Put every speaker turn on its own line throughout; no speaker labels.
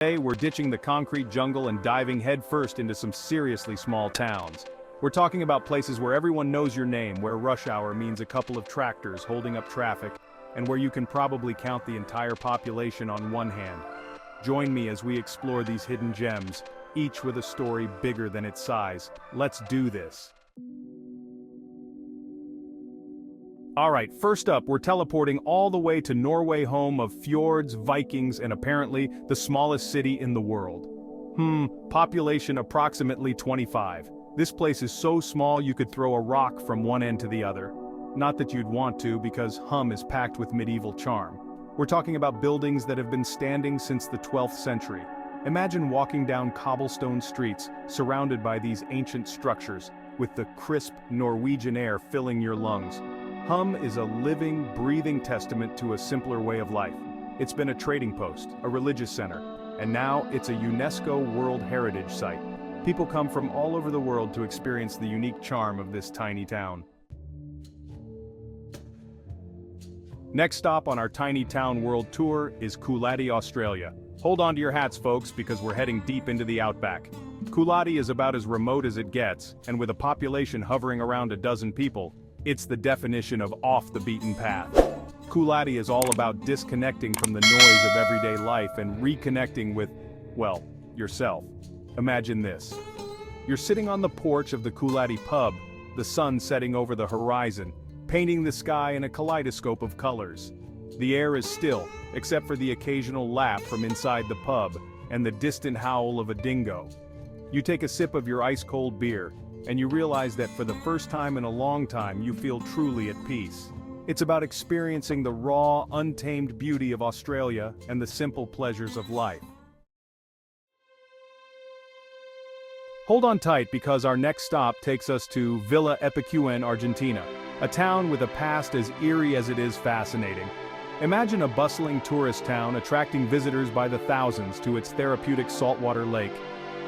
Today, we're ditching the concrete jungle and diving headfirst into some seriously small towns. We're talking about places where everyone knows your name, where rush hour means a couple of tractors holding up traffic, and where you can probably count the entire population on one hand. Join me as we explore these hidden gems, each with a story bigger than its size. Let's do this. Alright, first up, we're teleporting all the way to Norway, home of fjords, Vikings, and apparently the smallest city in the world. Population approximately 25. This place is so small you could throw a rock from one end to the other. Not that you'd want to, because is packed with medieval charm. We're talking about buildings that have been standing since the 12th century. Imagine walking down cobblestone streets, surrounded by these ancient structures, with the crisp Norwegian air filling your lungs. Is a living, breathing testament to a simpler way of life. It's been a trading post, a religious center, and now it's a UNESCO World Heritage Site. People come from all over the world to experience the unique charm of this tiny town. Next stop on our Tiny Town World Tour is Coolati, Australia. Hold on to your hats, folks, because we're heading deep into the outback. Coolati is about as remote as it gets, and with a population hovering around a dozen people, it's the definition of off the beaten path. Coolati is all about disconnecting from the noise of everyday life and reconnecting with, well, yourself. Imagine this. You're sitting on the porch of the Coolati pub, the sun setting over the horizon, painting the sky in a kaleidoscope of colors. The air is still, except for the occasional laugh from inside the pub and the distant howl of a dingo. You take a sip of your ice-cold beer, and you realize that for the first time in a long time you feel truly at peace. It's about experiencing the raw, untamed beauty of Australia and the simple pleasures of life. Hold on tight, because our next stop takes us to Villa Epicuén, Argentina, a town with a past as eerie as it is fascinating. Imagine a bustling tourist town attracting visitors by the thousands to its therapeutic saltwater lake.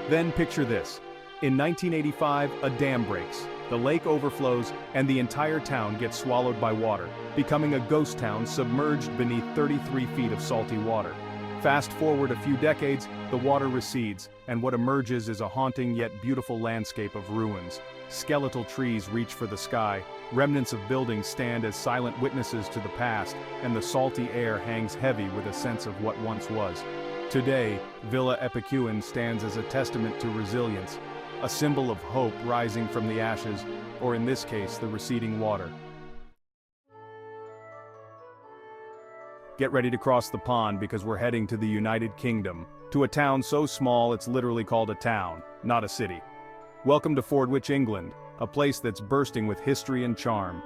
Then picture this. In 1985, a dam breaks, the lake overflows, and the entire town gets swallowed by water, becoming a ghost town submerged beneath 33 feet of salty water. Fast forward a few decades, the water recedes, and what emerges is a haunting yet beautiful landscape of ruins. Skeletal trees reach for the sky, remnants of buildings stand as silent witnesses to the past, and the salty air hangs heavy with a sense of what once was. Today, Villa Epicuén stands as a testament to resilience, a symbol of hope rising from the ashes, or in this case, the receding water. Get ready to cross the pond, because we're heading to the United Kingdom, to a town so small it's literally called a town, not a city. Welcome to Fordwich, England, a place that's bursting with history and charm.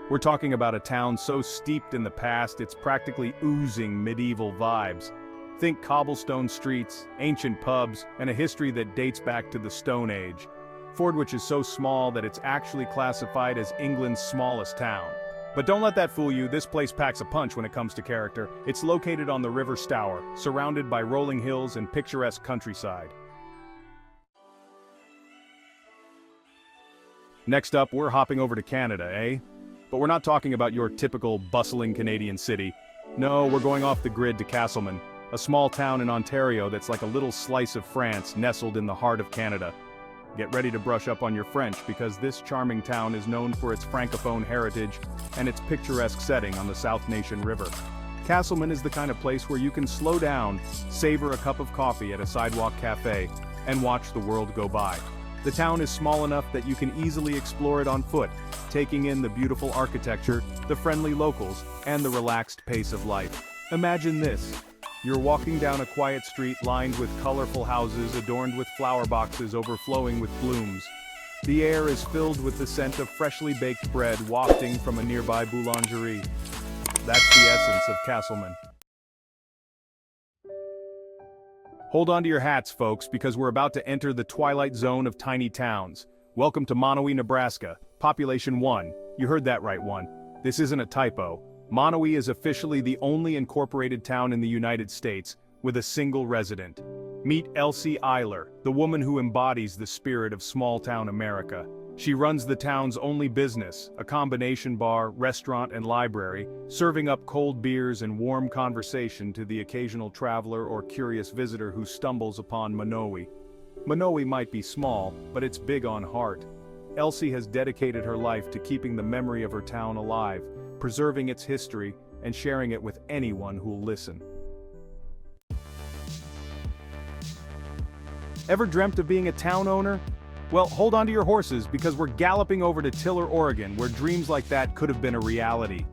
We're talking about a town so steeped in the past it's practically oozing medieval vibes. Think cobblestone streets, ancient pubs, and a history that dates back to the Stone Age. Fordwich is so small that it's actually classified as England's smallest town. But don't let that fool you, this place packs a punch when it comes to character. It's located on the River Stour, surrounded by rolling hills and picturesque countryside. Next up, we're hopping over to Canada, eh? But we're not talking about your typical bustling Canadian city. No, we're going off the grid to Castleman, a small town in Ontario that's like a little slice of France nestled in the heart of Canada. Get ready to brush up on your French, because this charming town is known for its francophone heritage and its picturesque setting on the South Nation River. Castleman is the kind of place where you can slow down, savor a cup of coffee at a sidewalk cafe, and watch the world go by. The town is small enough that you can easily explore it on foot, taking in the beautiful architecture, the friendly locals, and the relaxed pace of life. Imagine this. You're walking down a quiet street lined with colorful houses adorned with flower boxes overflowing with blooms. The air is filled with the scent of freshly baked bread wafting from a nearby boulangerie. That's the essence of Castleman. Hold on to your hats, folks, because we're about to enter the twilight zone of tiny towns. Welcome to Monowi, Nebraska, population 1. You heard that right, 1. This isn't a typo. Monowi is officially the only incorporated town in the United States with a single resident. Meet Elsie Eiler, the woman who embodies the spirit of small-town America. She runs the town's only business, a combination bar, restaurant and library, serving up cold beers and warm conversation to the occasional traveler or curious visitor who stumbles upon Manowi. Manowi might be small, but it's big on heart. Elsie has dedicated her life to keeping the memory of her town alive, preserving its history, and sharing it with anyone who'll listen. Ever dreamt of being a town owner? Well, hold on to your horses because we're galloping over to Tiller, Oregon, where dreams like that could have been a reality.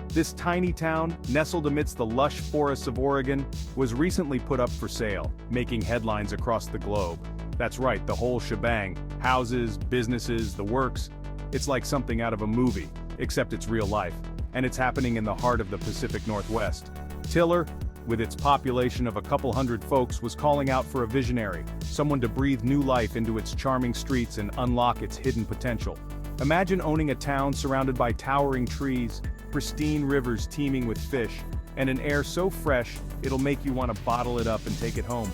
This tiny town, nestled amidst the lush forests of Oregon, was recently put up for sale, making headlines across the globe. That's right, the whole shebang. Houses, businesses, the works. It's like something out of a movie, except it's real life, and it's happening in the heart of the Pacific Northwest. Tiller, with its population of a couple hundred folks, was calling out for a visionary, someone to breathe new life into its charming streets and unlock its hidden potential. Imagine owning a town surrounded by towering trees, pristine rivers teeming with fish, and an air so fresh it'll make you want to bottle it up and take it home.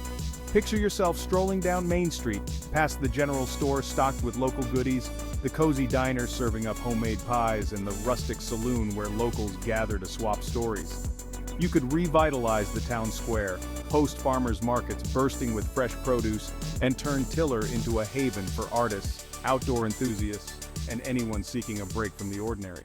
Picture yourself strolling down Main Street, past the general store stocked with local goodies, the cozy diner serving up homemade pies, and the rustic saloon where locals gather to swap stories. You could revitalize the town square, host farmers markets bursting with fresh produce, and turn Tiller into a haven for artists, outdoor enthusiasts, and anyone seeking a break from the ordinary.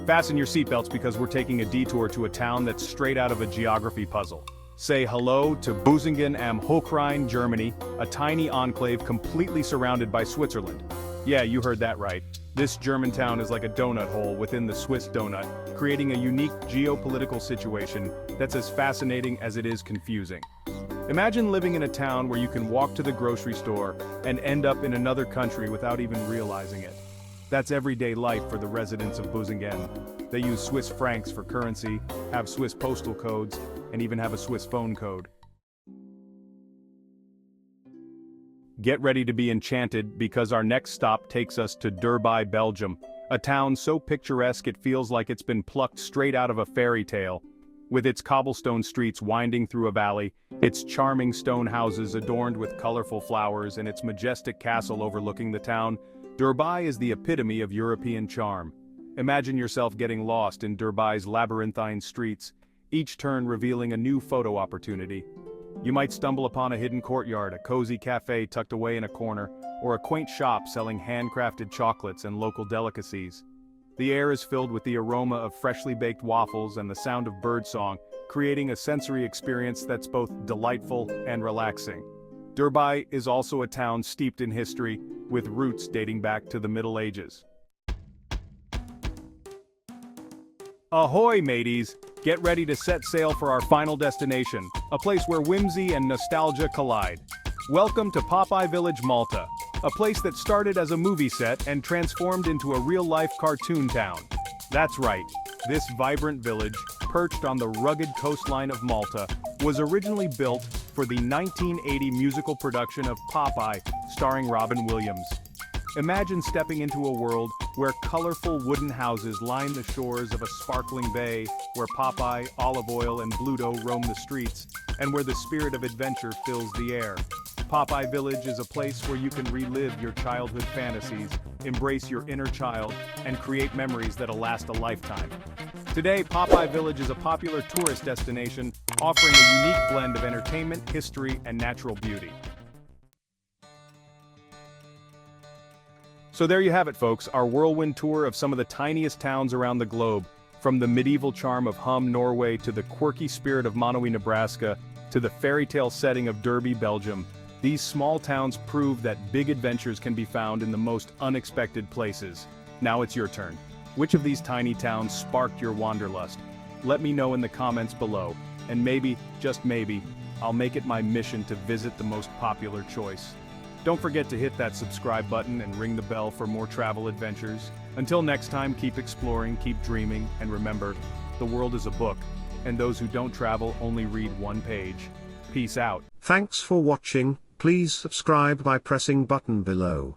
Fasten your seatbelts because we're taking a detour to a town that's straight out of a geography puzzle. Say hello to Bösingen am Hochrhein, Germany, a tiny enclave completely surrounded by Switzerland. Yeah, you heard that right. This German town is like a donut hole within the Swiss donut, creating a unique geopolitical situation that's as fascinating as it is confusing. Imagine living in a town where you can walk to the grocery store and end up in another country without even realizing it. That's everyday life for the residents of Bösingen. They use Swiss francs for currency, have Swiss postal codes, and even have a Swiss phone code. Get ready to be enchanted because our next stop takes us to Derby, Belgium, a town so picturesque it feels like it's been plucked straight out of a fairy tale. With its cobblestone streets winding through a valley, its charming stone houses adorned with colorful flowers, and its majestic castle overlooking the town, Derby is the epitome of European charm. Imagine yourself getting lost in Derby's labyrinthine streets, each turn revealing a new photo opportunity. You might stumble upon a hidden courtyard, a cozy cafe tucked away in a corner, or a quaint shop selling handcrafted chocolates and local delicacies. The air is filled with the aroma of freshly baked waffles and the sound of birdsong, creating a sensory experience that's both delightful and relaxing. Derby is also a town steeped in history, with roots dating back to the Middle Ages. Ahoy, mateys! Get ready to set sail for our final destination, a place where whimsy and nostalgia collide. Welcome to Popeye Village, Malta, a place that started as a movie set and transformed into a real-life cartoon town. That's right, this vibrant village, perched on the rugged coastline of Malta, was originally built for the 1980 musical production of Popeye, starring Robin Williams. Imagine stepping into a world where colorful wooden houses line the shores of a sparkling bay, where Popeye, Olive Oil, and Bluto roam the streets, and where the spirit of adventure fills the air. Popeye Village is a place where you can relive your childhood fantasies, embrace your inner child, and create memories that'll last a lifetime. Today, Popeye Village is a popular tourist destination, offering a unique blend of entertainment, history, and natural beauty. So there you have it, folks, our whirlwind tour of some of the tiniest towns around the globe, from the medieval charm of Hum, Norway, to the quirky spirit of Manowi, Nebraska, to the fairy tale setting of Derby, Belgium. These small towns prove that big adventures can be found in the most unexpected places. Now it's your turn. Which of these tiny towns sparked your wanderlust? Let me know in the comments below, and maybe, just maybe, I'll make it my mission to visit the most popular choice. Don't forget to hit that subscribe button and ring the bell for more travel adventures. Until next time, keep exploring, keep dreaming, and remember, the world is a book, and those who don't travel only read one page. Peace out.
Thanks for watching. Please subscribe by pressing button below.